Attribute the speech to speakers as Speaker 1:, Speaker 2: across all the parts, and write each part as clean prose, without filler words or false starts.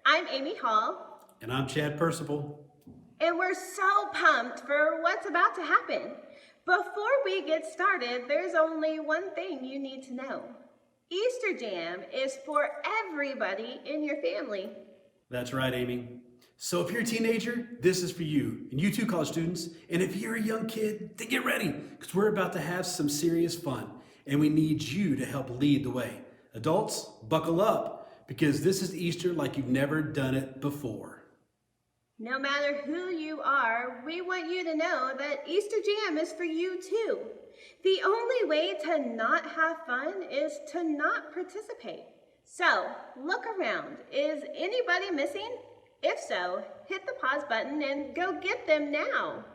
Speaker 1: I'm Amy Hall,
Speaker 2: And I'm Chad Percival.
Speaker 1: and we're so pumped for what's about to happen. Before we get started, there's only one thing you need to know. Easter Jam is for everybody in your family.
Speaker 2: That's right, Amy. So if you're a teenager, this is for you. And you too, college students. And if you're a young kid, then get ready, because we're about to have some serious fun. And we need you to help lead the way. Adults, buckle up, because this is Easter like you've never done it before.
Speaker 1: No matter who you are, we want you to know that Easter Jam is for you too. The only way to not have fun is to not participate. So, look around. Is anybody missing? If so, hit the pause button and go get them now.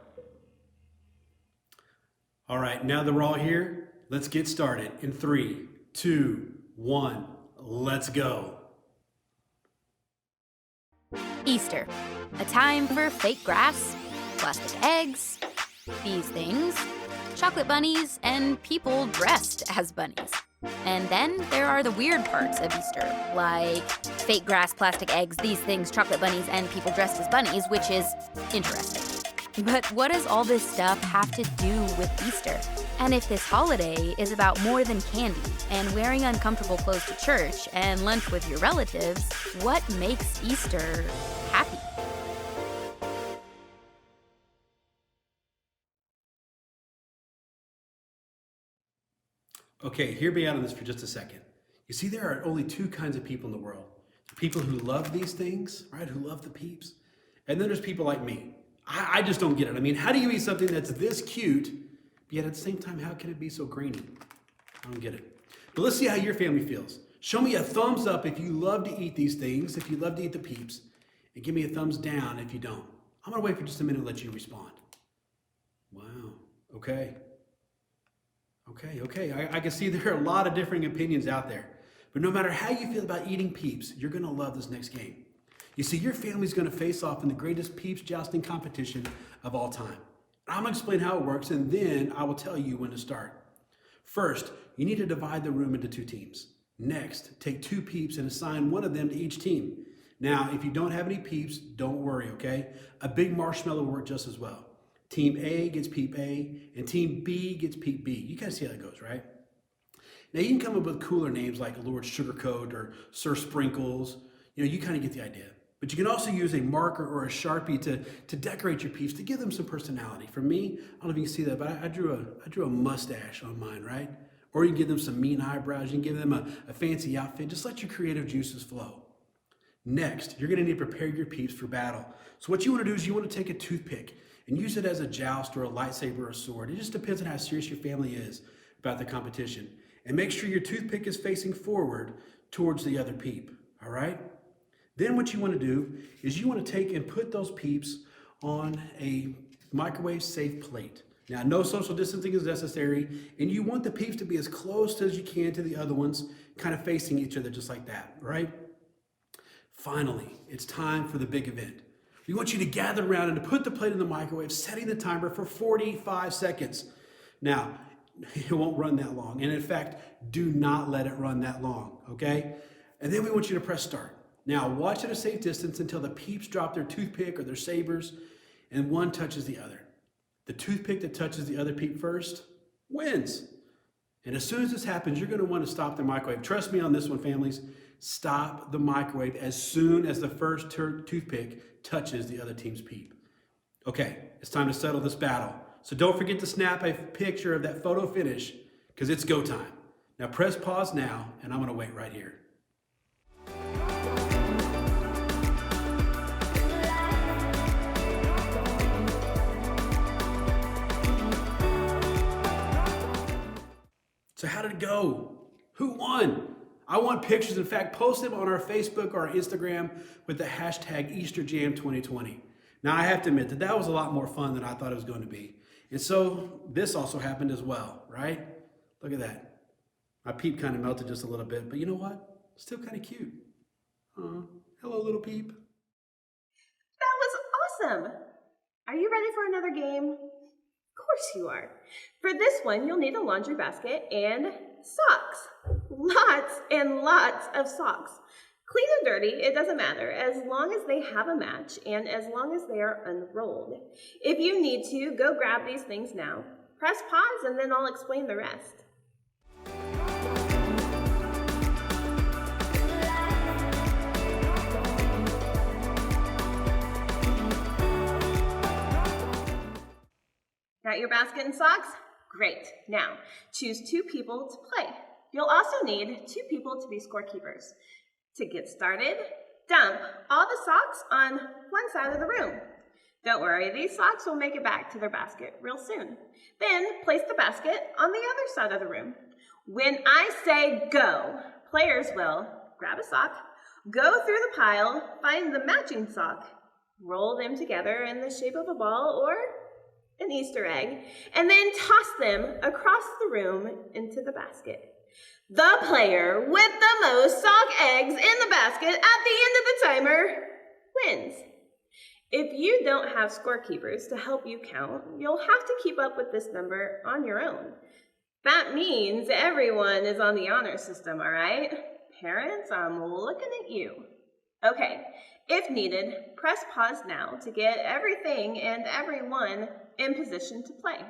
Speaker 2: All right, now that we're all here, let's get started. In 3, 2, 1, let's go.
Speaker 3: Easter, a time for fake grass, plastic eggs, these things, chocolate bunnies, and people dressed as bunnies. And then there are the weird parts of Easter, like fake grass, plastic eggs, these things, chocolate bunnies, and people dressed as bunnies, which is interesting. But what does all this stuff have to do with Easter? And if this holiday is about more than candy and wearing uncomfortable clothes to church and lunch with your relatives, what makes Easter happy?
Speaker 2: Okay, hear me out on this for just a second. You see, there are only two kinds of people in the world. People who love these things, right? Who love the peeps. And then there's people like me. I just don't get it. I mean, how do you eat something that's this cute, but yet at the same time, how can it be so grainy? I don't get it. But let's see how your family feels. Show me a thumbs up if you love to eat these things, if you love to eat the peeps, and give me a thumbs down if you don't. I'm gonna wait for just a minute and let you respond. Wow, okay. Okay. I can see there are a lot of differing opinions out there. But no matter how you feel about eating peeps, you're going to love this next game. You see, your family's going to face off in the greatest peeps jousting competition of all time. I'm going to explain how it works, and then I will tell you when to start. First, you need to divide the room into two teams. Next, take two peeps and assign one of them to each team. Now, if you don't have any peeps, don't worry, okay? A big marshmallow will work just as well. Team A gets peep A, and Team B gets peep B. You guys see how that goes, right? Now, you can come up with cooler names like Lord Sugarcoat or Sir Sprinkles. You kind of get the idea. But you can also use a marker or a Sharpie to decorate your peeps, to give them some personality. For me, I don't know if you can see that, but I drew a mustache on mine, right? Or you can give them some mean eyebrows. You can give them a fancy outfit. Just let your creative juices flow. Next, you're going to need to prepare your peeps for battle. So what you want to do is you want to take a toothpick and use it as a joust or a lightsaber or a sword. It just depends on how serious your family is about the competition. And make sure your toothpick is facing forward towards the other peep, all right? Then what you want to do is you want to take and put those peeps on a microwave safe plate. Now, no social distancing is necessary, and you want the peeps to be as close as you can to the other ones, kind of facing each other just like that, right? Finally, it's time for the big event. We want you to gather around and to put the plate in the microwave, setting the timer for 45 seconds. Now, it won't run that long. And in fact, do not let it run that long, okay? And then we want you to press start. Now, watch at a safe distance until the peeps drop their toothpick or their sabers and one touches the other. The toothpick that touches the other peep first wins. And as soon as this happens, you're going to want to stop the microwave. Trust me on this one, families. Stop the microwave as soon as the first toothpick touches the other team's peep. Okay, it's time to settle this battle. So don't forget to snap a picture of that photo finish, because it's go time. Now press pause now, and I'm going to wait right here. So how did it go? Who won? I want pictures. In fact, post them on our Facebook or our Instagram with the hashtag EasterJam2020. Now, I have to admit that was a lot more fun than I thought it was going to be. And so this also happened as well, right? Look at that. My peep kind of melted just a little bit, but you know what? Still kind of cute. Hello, little peep.
Speaker 1: That was awesome! Are you ready for another game? Of course you are. For this one, you'll need a laundry basket and socks. Lots and lots of socks. Clean or dirty, it doesn't matter, as long as they have a match and as long as they are unrolled. If you need to, go grab these things now. Press pause and then I'll explain the rest. Got your basket and socks? Great. Now, choose 2 people to play. You'll also need 2 people to be scorekeepers. To get started, dump all the socks on one side of the room. Don't worry, these socks will make it back to their basket real soon. Then place the basket on the other side of the room. When I say go, players will grab a sock, go through the pile, find the matching sock, roll them together in the shape of a ball or an Easter egg, and then toss them across the room into the basket. The player with the most sock eggs in the basket at the end of the timer wins. If you don't have scorekeepers to help you count, you'll have to keep up with this number on your own. That means everyone is on the honor system, all right? Parents, I'm looking at you. Okay, if needed, press pause now to get everything and everyone in position to play.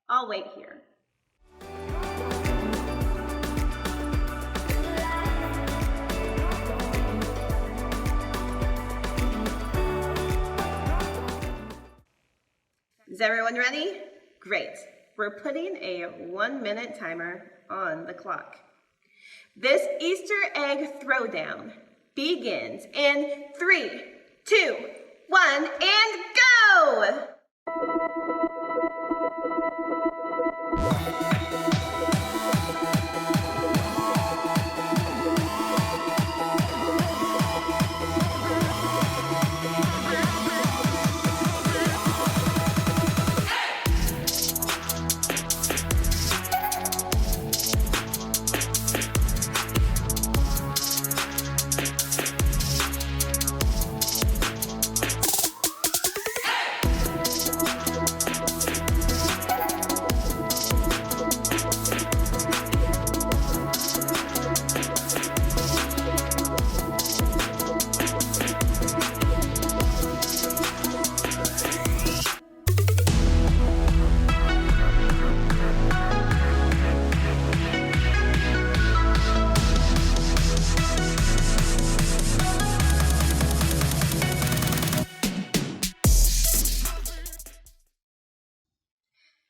Speaker 1: I'll wait here. Is everyone ready? Great. We're putting a 1-minute timer on the clock. This Easter egg throwdown begins in 3, 2, 1, and go!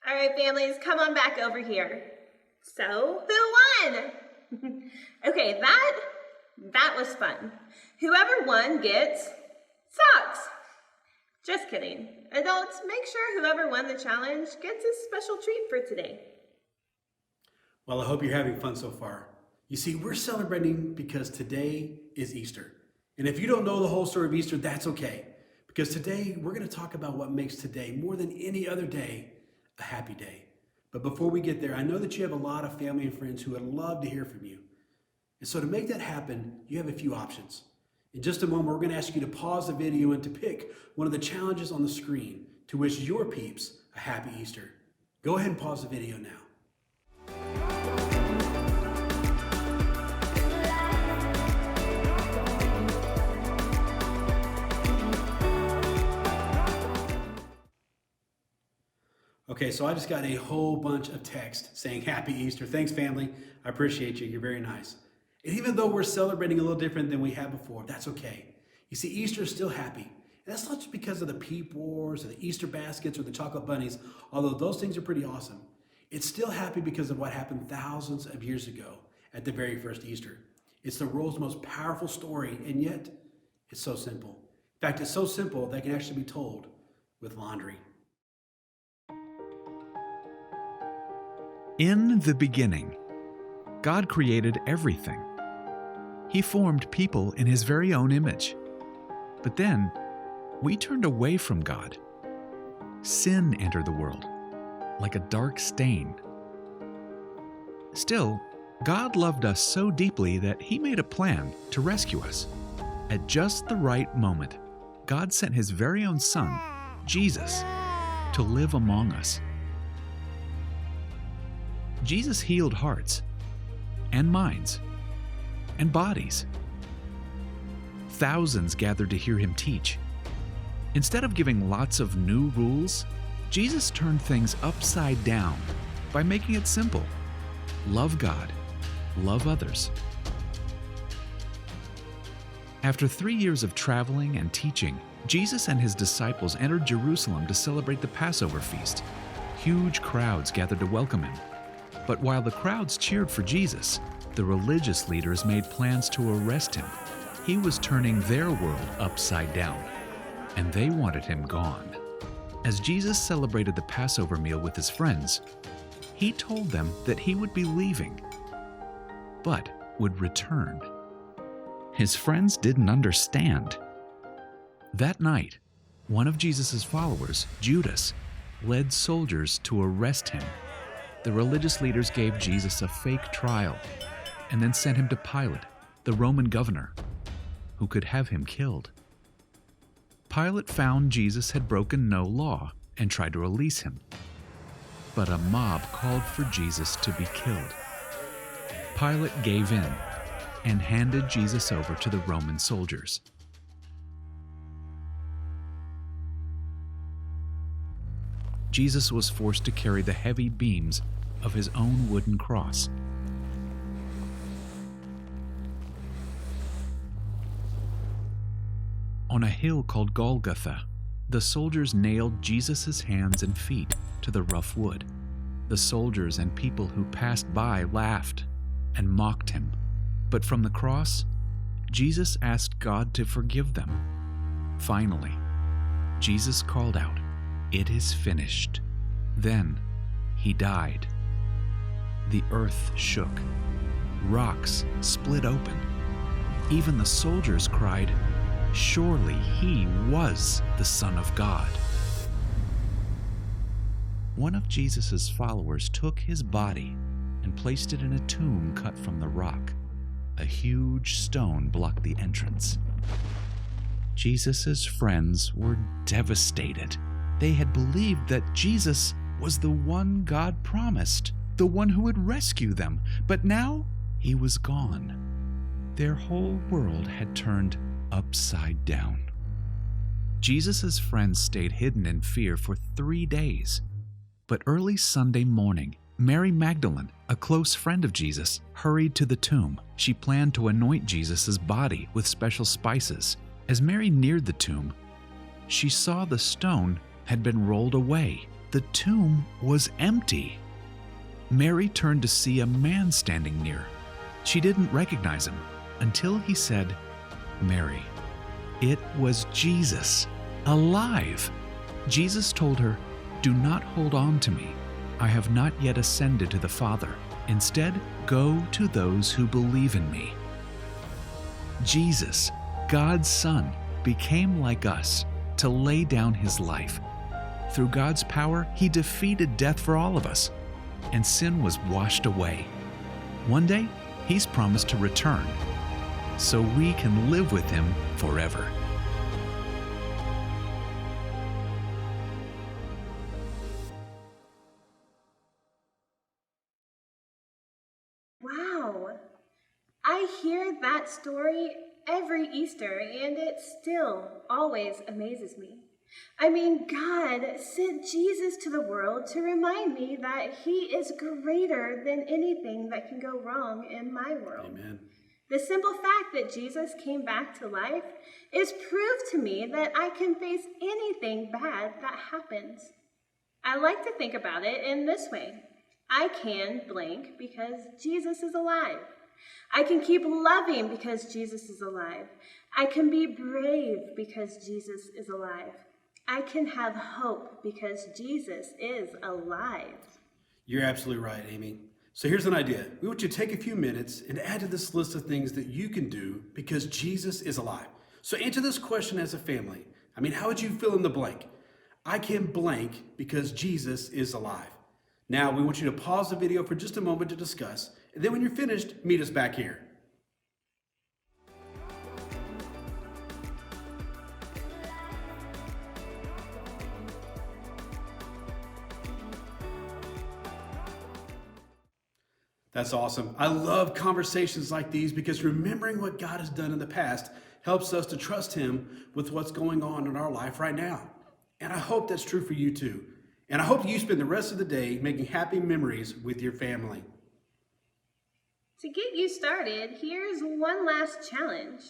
Speaker 1: All right, families, come on back over here. So, who won? Okay, that was fun. Whoever won gets socks. Just kidding. Adults, make sure whoever won the challenge gets a special treat for today.
Speaker 2: Well, I hope you're having fun so far. You see, we're celebrating because today is Easter. And if you don't know the whole story of Easter, that's okay. Because today, we're going to talk about what makes today, more than any other day, a happy day. But before we get there, I know that you have a lot of family and friends who would love to hear from you. And so to make that happen, you have a few options. In just a moment, we're going to ask you to pause the video and to pick one of the challenges on the screen to wish your peeps a happy Easter. Go ahead and pause the video now. Okay, so I just got a whole bunch of text saying Happy Easter. Thanks, family. I appreciate you. You're very nice. And even though we're celebrating a little different than we have before, that's okay. You see, Easter is still happy. And that's not just because of the peep wars or the Easter baskets or the chocolate bunnies, although those things are pretty awesome. It's still happy because of what happened thousands of years ago at the very first Easter. It's the world's most powerful story, and yet it's so simple. In fact, it's so simple that it can actually be told with laundry.
Speaker 4: In the beginning, God created everything. He formed people in His very own image. But then, we turned away from God. Sin entered the world, like a dark stain. Still, God loved us so deeply that He made a plan to rescue us. At just the right moment, God sent His very own Son, Jesus, to live among us. Jesus healed hearts and minds and bodies. Thousands gathered to hear him teach. Instead of giving lots of new rules, Jesus turned things upside down by making it simple. Love God, love others. After 3 years of traveling and teaching, Jesus and his disciples entered Jerusalem to celebrate the Passover feast. Huge crowds gathered to welcome him. But while the crowds cheered for Jesus, the religious leaders made plans to arrest him. He was turning their world upside down, and they wanted him gone. As Jesus celebrated the Passover meal with his friends, he told them that he would be leaving, but would return. His friends didn't understand. That night, one of Jesus' followers, Judas, led soldiers to arrest him. The religious leaders gave Jesus a fake trial and then sent him to Pilate, the Roman governor, who could have him killed. Pilate found Jesus had broken no law and tried to release him. But a mob called for Jesus to be killed. Pilate gave in and handed Jesus over to the Roman soldiers. Jesus was forced to carry the heavy beams of his own wooden cross. On a hill called Golgotha, the soldiers nailed Jesus' hands and feet to the rough wood. The soldiers and people who passed by laughed and mocked him. But from the cross, Jesus asked God to forgive them. Finally, Jesus called out, "It is finished." Then he died. The earth shook. Rocks split open. Even the soldiers cried, "Surely he was the Son of God." One of Jesus' followers took his body and placed it in a tomb cut from the rock. A huge stone blocked the entrance. Jesus' friends were devastated. They had believed that Jesus was the one God promised, the one who would rescue them, but now he was gone. Their whole world had turned upside down. Jesus' friends stayed hidden in fear for 3 days. But early Sunday morning, Mary Magdalene, a close friend of Jesus, hurried to the tomb. She planned to anoint Jesus' body with special spices. As Mary neared the tomb, she saw the stone had been rolled away. The tomb was empty. Mary turned to see a man standing near. She didn't recognize him until he said, "Mary." It was Jesus, alive. Jesus told her, "Do not hold on to me. I have not yet ascended to the Father. Instead, go to those who believe in me." Jesus, God's Son, became like us to lay down his life. Through God's power, he defeated death for all of us, and sin was washed away. One day, he's promised to return, so we can live with him forever.
Speaker 1: Wow. I hear that story every Easter, and it still always amazes me. I mean, God sent Jesus to the world to remind me that he is greater than anything that can go wrong in my world.
Speaker 2: Amen.
Speaker 1: The simple fact that Jesus came back to life is proof to me that I can face anything bad that happens. I like to think about it in this way. I can blank because Jesus is alive. I can keep loving because Jesus is alive. I can be brave because Jesus is alive. I can have hope because Jesus is alive.
Speaker 2: You're absolutely right, Amy. So here's an idea. We want you to take a few minutes and add to this list of things that you can do because Jesus is alive. So answer this question as a family. How would you fill in the blank? I can blank because Jesus is alive. Now, we want you to pause the video for just a moment to discuss, and then when you're finished, meet us back here. That's awesome. I love conversations like these because remembering what God has done in the past helps us to trust Him with what's going on in our life right now. And I hope that's true for you too. And I hope you spend the rest of the day making happy memories with your family.
Speaker 1: To get you started, here's one last challenge.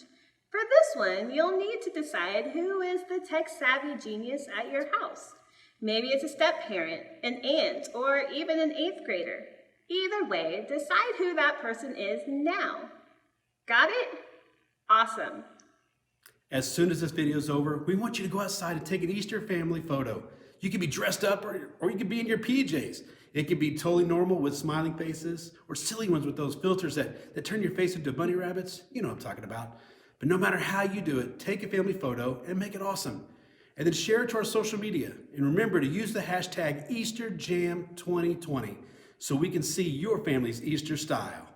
Speaker 1: For this one, you'll need to decide who is the tech-savvy genius at your house. Maybe it's a step-parent, an aunt, or even an 8th grader. Either way, decide who that person is now. Got it? Awesome.
Speaker 2: As soon as this video is over, we want you to go outside and take an Easter family photo. You can be dressed up or you can be in your PJs. It can be totally normal with smiling faces or silly ones with those filters that turn your face into bunny rabbits. You know what I'm talking about. But no matter how you do it, take a family photo and make it awesome. And then share it to our social media. And remember to use the hashtag EasterJam2020 so we can see your family's Easter style.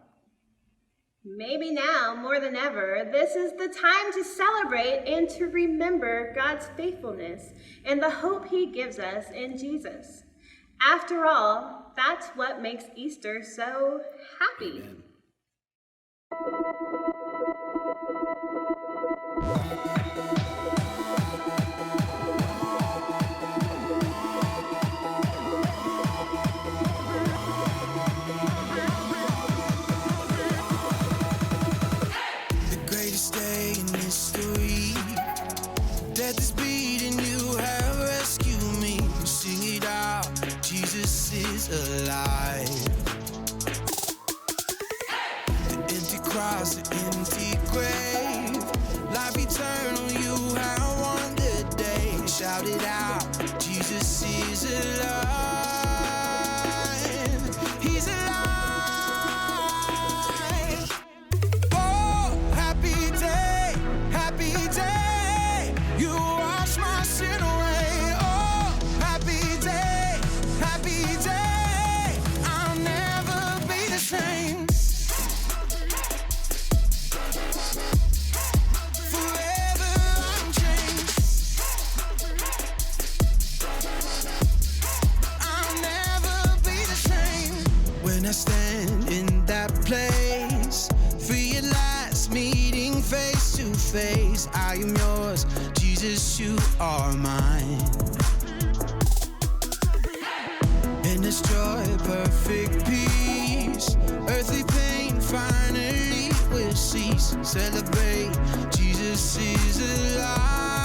Speaker 1: Maybe now, more than ever, this is the time to celebrate and to remember God's faithfulness and the hope He gives us in Jesus. After all, that's what makes Easter so happy.
Speaker 2: Amen.
Speaker 5: Death is beating, you have rescued me. Sing it out, Jesus is alive. The empty cross, the empty grave, life eternal, you have won the day. Shout it out, Jesus is alive. He's alive. Oh, happy day, happy day. You wash my sin away. Oh, happy day, I'll never be the same. Forever I'm changed. I'll never be the same. When I stand in that place, realize meeting face to face, I am yours. Jesus, you are mine. In this joy, perfect peace, earthly pain finally will cease. Celebrate, Jesus is alive.